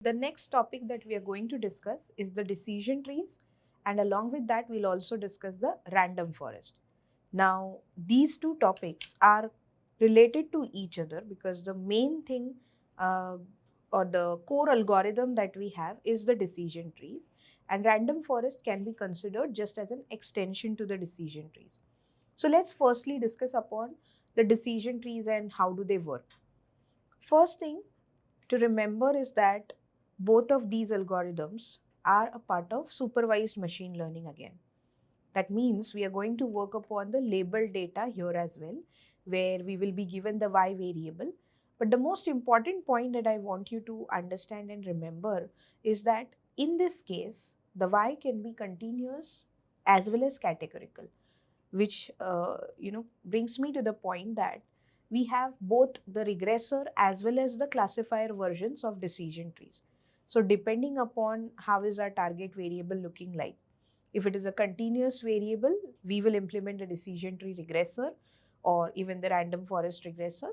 The next topic that we are going to discuss is the decision trees, and along with that, we'll also discuss the random forest. Now, these two topics are related to each other because the main thing uh, or the core algorithm that we have is the decision trees, and random forest can be considered just as an extension to the decision trees. So, let's firstly discuss upon the decision trees and how do they work. First thing to remember is that both of these algorithms are a part of supervised machine learning again. That means we are going to work upon the labeled data here as well, where we will be given the y variable. But the most important point that I want you to understand and remember is that in this case, the y can be continuous as well as categorical, which brings me to the point that we have both the regressor as well as the classifier versions of decision trees. So depending upon how is our target variable looking like, if it is a continuous variable, we will implement a decision tree regressor or even the random forest regressor.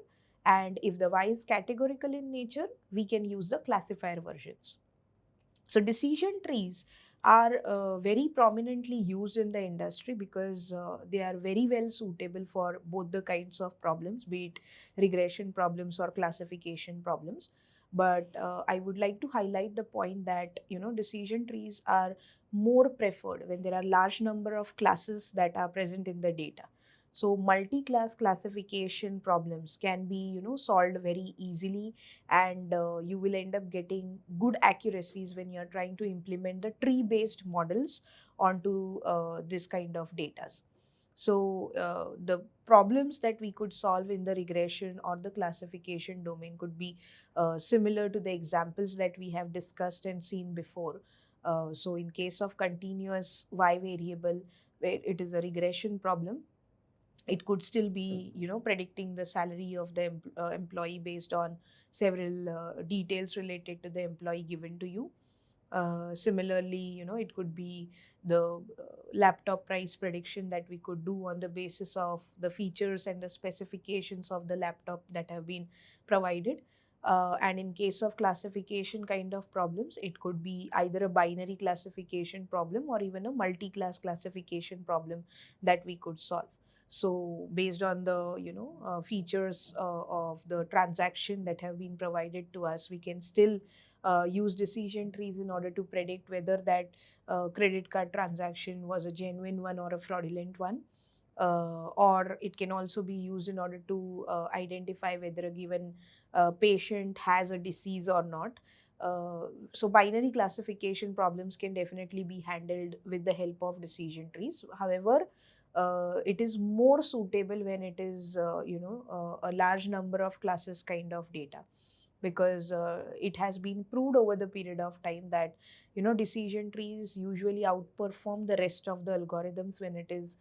And if the y is categorical in nature, we can use the classifier versions. So decision trees are very prominently used in the industry because they are very well suitable for both the kinds of problems, be it regression problems or classification problems. But I would like to highlight the point that decision trees are more preferred when there are large number of classes that are present in the data. So multi-class classification problems can be solved very easily, and you will end up getting good accuracies when you're trying to implement the tree based models onto this kind of data. So the problems that we could solve in the regression or the classification domain could be similar to the examples that we have discussed and seen before. So in case of continuous y variable, where it is a regression problem, it could still be predicting the salary of the employee based on several details related to the employee given to you. Similarly, it could be the laptop price prediction that we could do on the basis of the features and the specifications of the laptop that have been provided. And in case of classification kind of problems, it could be either a binary classification problem or even a multi-class classification problem that we could solve. So based on the features of the transaction that have been provided to us, we can still use decision trees in order to predict whether that credit card transaction was a genuine one or a fraudulent one. Or it can also be used in order to identify whether a given patient has a disease or not. So binary classification problems can definitely be handled with the help of decision trees. However, it is more suitable when it is a large number of classes kind of data, because it has been proved over the period of time that decision trees usually outperform the rest of the algorithms when it is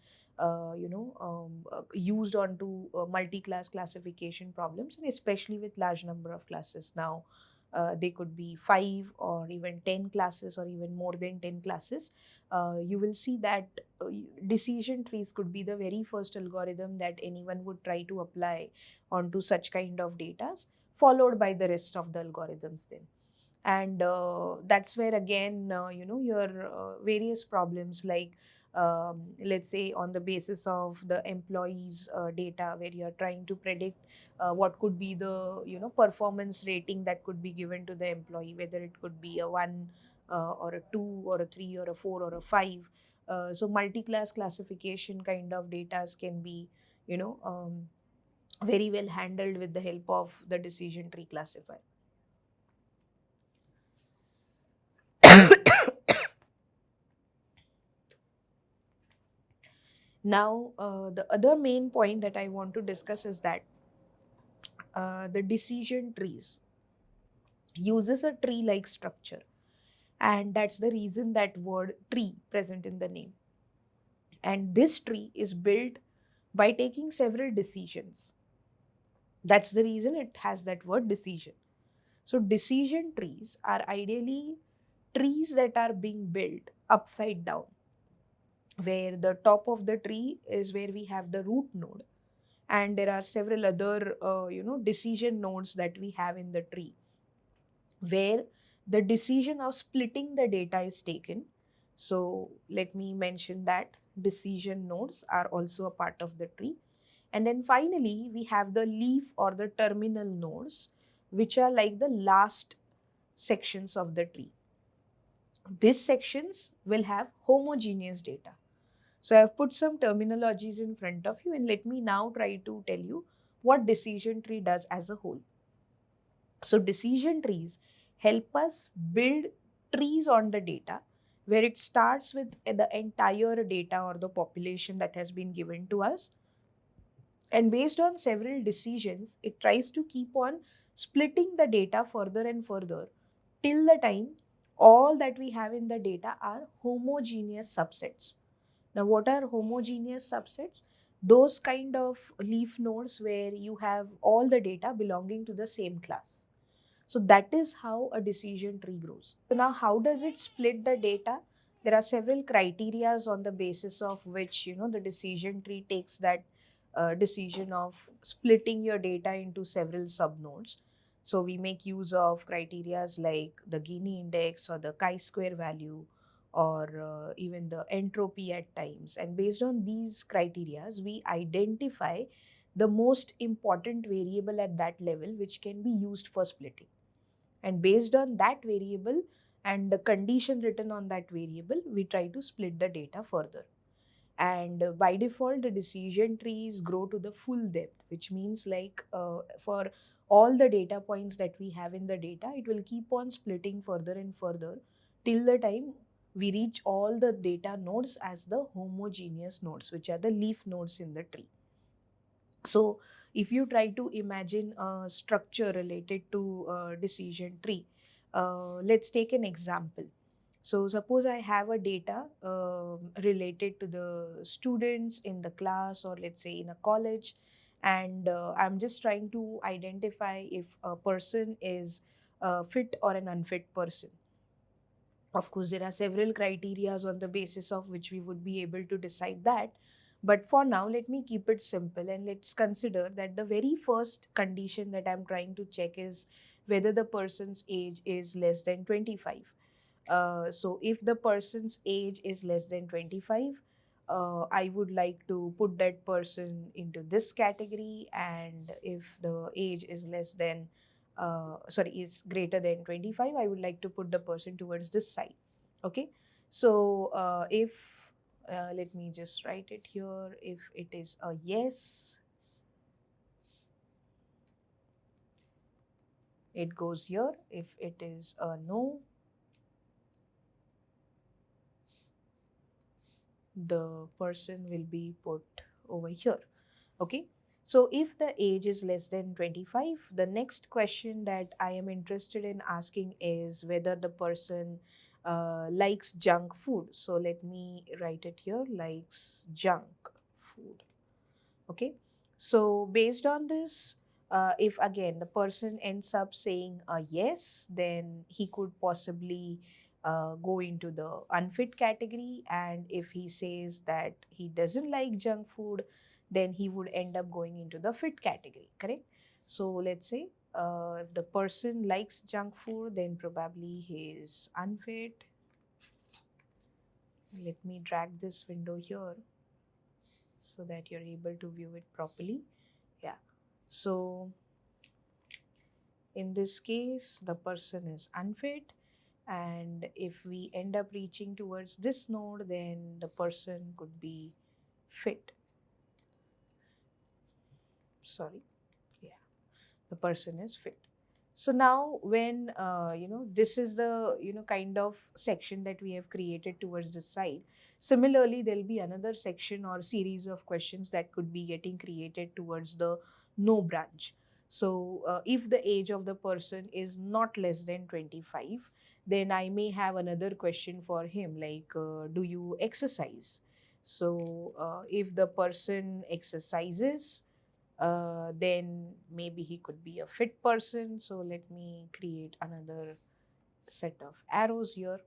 used onto multi-class classification problems, and especially with large number of classes. Now they could be 5 or even 10 classes or even more than 10 classes. You will see that decision trees could be the very first algorithm that anyone would try to apply onto such kind of data, followed by the rest of the algorithms then. And that's where again your various problems like let's say on the basis of the employees data, where you're trying to predict what could be the performance rating that could be given to the employee, whether it could be a 1 or a 2 or a 3 or a 4 or a 5. So multi-class classification kind of data can be you know um, very well handled with the help of the decision tree classifier. Now, the other main point that I want to discuss is that the decision trees uses a tree-like structure, and that's the reason that word tree present in the name. And this tree is built by taking several decisions. That's the reason it has that word decision. So, decision trees are ideally trees that are being built upside down, where the top of the tree is where we have the root node, and there are several other decision nodes that we have in the tree, where the decision of splitting the data is taken. So let me mention that decision nodes are also a part of the tree. And then finally, we have the leaf or the terminal nodes, which are like the last sections of the tree. These sections will have homogeneous data. So I've put some terminologies in front of you, and let me now try to tell you what decision tree does as a whole. So decision trees help us build trees on the data where it starts with the entire data or the population that has been given to us. And based on several decisions, it tries to keep on splitting the data further and further till the time all that we have in the data are homogeneous subsets. Now, what are homogeneous subsets? Those kind of leaf nodes where you have all the data belonging to the same class. So that is how a decision tree grows. So now how does it split the data? There are several criterias on the basis of which the decision tree takes that decision of splitting your data into several subnodes. So we make use of criterias like the Gini index or the chi-square value or even the entropy at times. And based on these criterias, we identify the most important variable at that level which can be used for splitting. And based on that variable and the condition written on that variable, we try to split the data further. And by default, the decision trees grow to the full depth, which means like for all the data points that we have in the data, it will keep on splitting further and further till the time we reach all the data nodes as the homogeneous nodes, which are the leaf nodes in the tree. So if you try to imagine a structure related to a decision tree, let's take an example. So suppose I have a data related to the students in the class or let's say in a college, and I'm just trying to identify if a person is a fit or an unfit person. Of course, there are several criterias on the basis of which we would be able to decide that. But for now, let me keep it simple and let's consider that the very first condition that I'm trying to check is whether the person's age is less than 25. So if the person's age is less than 25, I would like to put that person into this category. And if the age is less than, is greater than 25, I would like to put the person towards this side. Okay. So if, let me just write it here, if it is a yes, it goes here. If it is a no, the person will be put over here. Okay. So if the age is less than 25, the next question that I am interested in asking is whether the person likes junk food. So let me write it here, likes junk food. Okay. So based on this, if again the person ends up saying a yes, then he could possibly go into the unfit category. And if he says that he doesn't like junk food, then he would end up going into the fit category, correct? So let's say if the person likes junk food, then probably he is unfit. Let me drag this window here so that you're able to view it properly. Yeah. So in this case, the person is unfit. And if we end up reaching towards this node, then the person could be fit. Sorry. Yeah. The person is fit. So now when, this is the, kind of section that we have created towards this side. Similarly, there'll be another section or series of questions that could be getting created towards the no branch. So if the age of the person is not less than 25, then I may have another question for him like, do you exercise? So if the person exercises, then maybe he could be a fit person. So let me create another set of arrows here.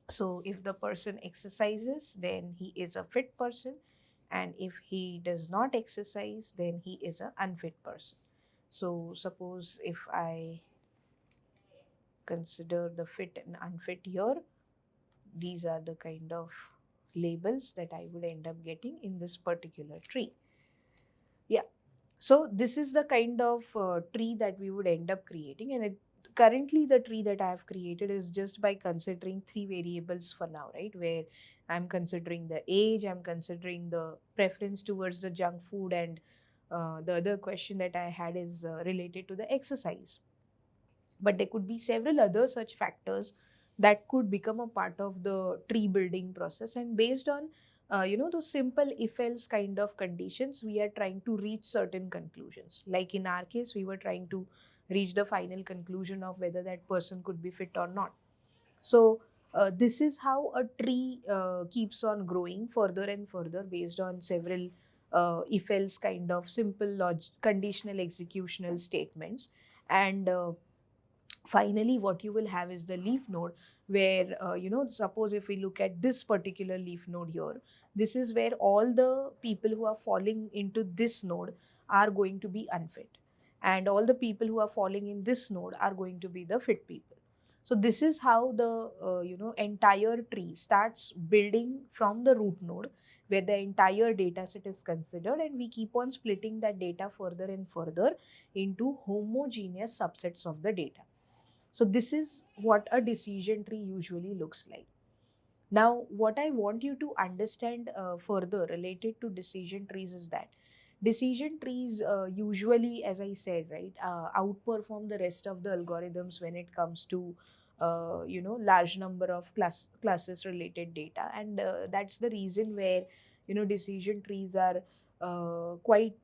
So if the person exercises, then he is a fit person. And if he does not exercise, then he is an unfit person. So suppose if I consider the fit and unfit here. These are the kind of labels that I would end up getting in this particular tree. Yeah. So this is the kind of tree that we would end up creating, and currently the tree that I have created is just by considering three variables for now, right? Where I'm considering the age, I'm considering the preference towards the junk food, and the other question that I had is related to the exercise. But there could be several other such factors that could become a part of the tree building process, and based on those simple if else kind of conditions, we are trying to reach certain conclusions. Like in our case, we were trying to reach the final conclusion of whether that person could be fit or not. So this is how a tree keeps on growing further and further based on several if else kind of simple conditional executional statements. And finally what you will have is the leaf node, where suppose if we look at this particular leaf node here, this is where all the people who are falling into this node are going to be unfit, and all the people who are falling in this node are going to be the fit people. So this is how the entire tree starts building from the root node, where the entire data set is considered, and we keep on splitting that data further and further into homogeneous subsets of the data. So this is what a decision tree usually looks like. Now, what I want you to understand further related to decision trees is that decision trees usually, as I said, right, outperform the rest of the algorithms when it comes to large number of classes related data, and that's the reason where decision trees are quite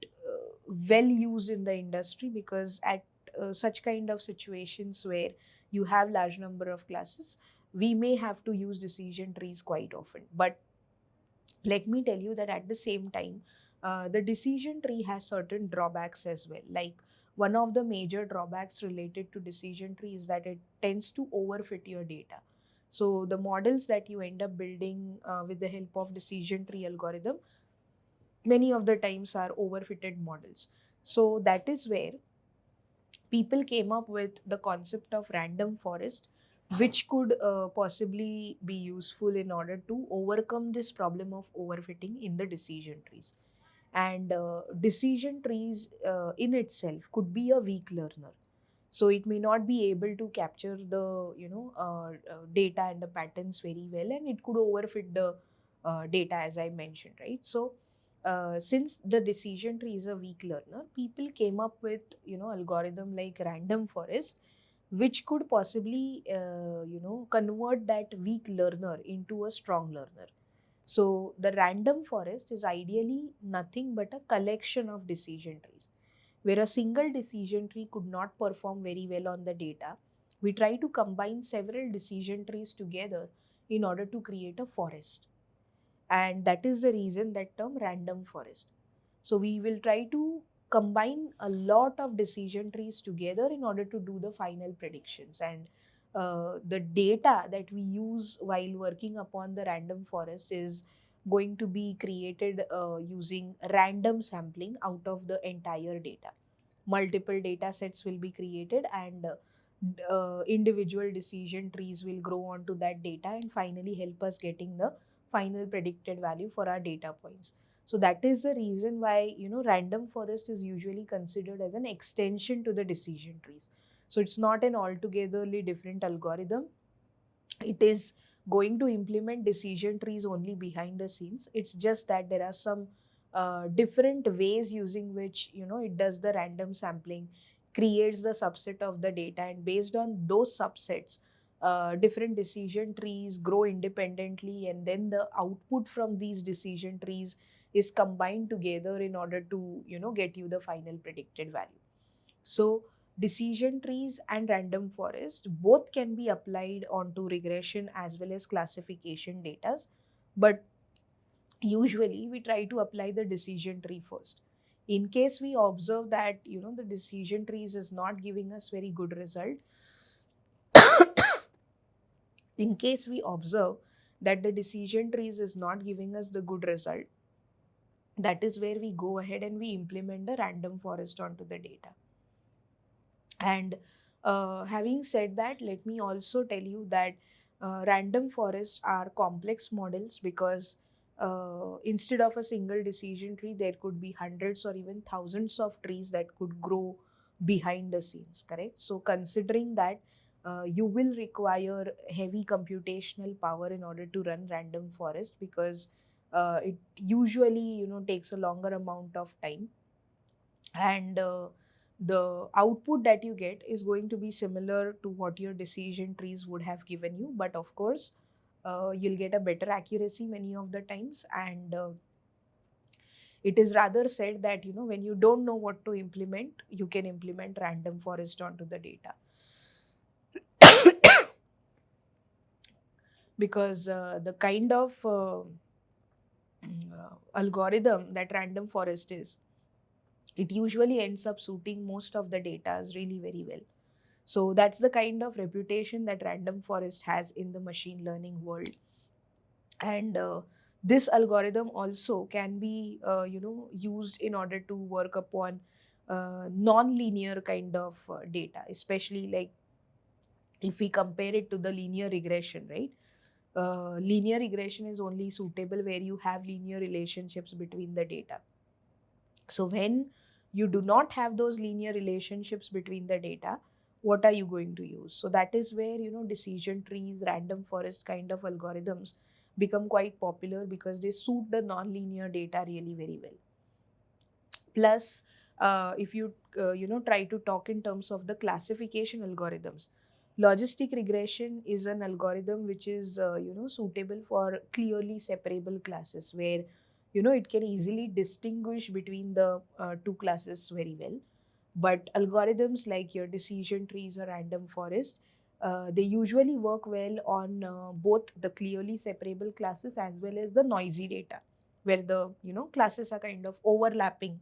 well used in the industry, because at such kind of situations where you have large number of classes, we may have to use decision trees quite often. But let me tell you that at the same time, the decision tree has certain drawbacks as well. Like, one of the major drawbacks related to decision tree is that it tends to overfit your data. So the models that you end up building with the help of decision tree algorithm, many of the times are overfitted models. So that is where people came up with the concept of random forest, which could possibly be useful in order to overcome this problem of overfitting in the decision trees. And decision trees in itself could be a weak learner, so it may not be able to capture the data and the patterns very well, and it could overfit the data, as I mentioned, right? So since the decision tree is a weak learner, people came up with algorithm like random forest, which could possibly convert that weak learner into a strong learner. So the random forest is ideally nothing but a collection of decision trees. Where a single decision tree could not perform very well on the data, we try to combine several decision trees together in order to create a forest. And that is the reason that term random forest. So we will try to combine a lot of decision trees together in order to do the final predictions. And the data that we use while working upon the random forest is going to be created using random sampling out of the entire data. Multiple data sets will be created, and individual decision trees will grow onto that data and finally help us getting the final predicted value for our data points. So that is the reason why random forest is usually considered as an extension to the decision trees. So it's not an altogetherly different algorithm. It is going to implement decision trees only behind the scenes. It's just that there are some different ways using which it does the random sampling, creates the subset of the data, and based on those subsets, different decision trees grow independently, and then the output from these decision trees is combined together in order to get you the final predicted value. So decision trees and random forest both can be applied onto regression as well as classification data, but usually we try to apply the decision tree first. In case we observe that the decision trees is not giving us very good result, in case we observe that the decision trees is not giving us the good result, that is where we go ahead and we implement the random forest onto the data. And Having said that, let me also tell you that random forests are complex models because instead of a single decision tree, there could be hundreds or even thousands of trees that could grow behind the scenes, correct? So, considering that, you will require heavy computational power in order to run random forest because it usually takes a longer amount of time, and the output that you get is going to be similar to what your decision trees would have given you, but of course you'll get a better accuracy many of the times. And it is rather said that when you don't know what to implement, you can implement random forest onto the data. Because the kind of algorithm that random forest is, it usually ends up suiting most of the data really very well. So that's the kind of reputation that random forest has in the machine learning world. And this algorithm also can be used in order to work upon non-linear kind of data, especially like if we compare it to the linear regression, right? Linear regression is only suitable where you have linear relationships between the data. So when you do not have those linear relationships between the data, what are you going to use? So that is where decision trees, random forest kind of algorithms become quite popular because they suit the non-linear data really very well. Plus, if you try to talk in terms of the classification algorithms, logistic regression is an algorithm which is suitable for clearly separable classes where it can easily distinguish between the two classes very well. But algorithms like your decision trees or random forest, they usually work well on both the clearly separable classes as well as the noisy data where the classes are kind of overlapping.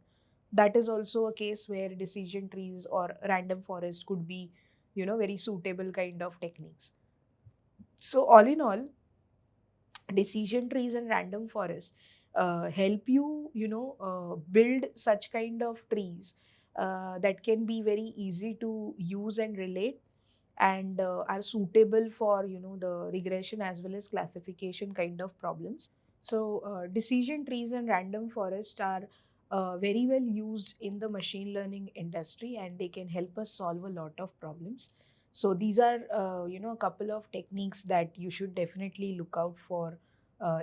That is also a case where decision trees or random forest could be very suitable kind of techniques. So all in all, decision trees and random forest help you build such kind of trees that can be very easy to use and relate, and are suitable for the regression as well as classification kind of problems. So decision trees and random forest are very well used in the machine learning industry, and they can help us solve a lot of problems. So these are a couple of techniques that you should definitely look out for,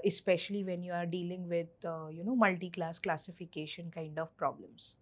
especially when you are dealing with multi-class classification kind of problems.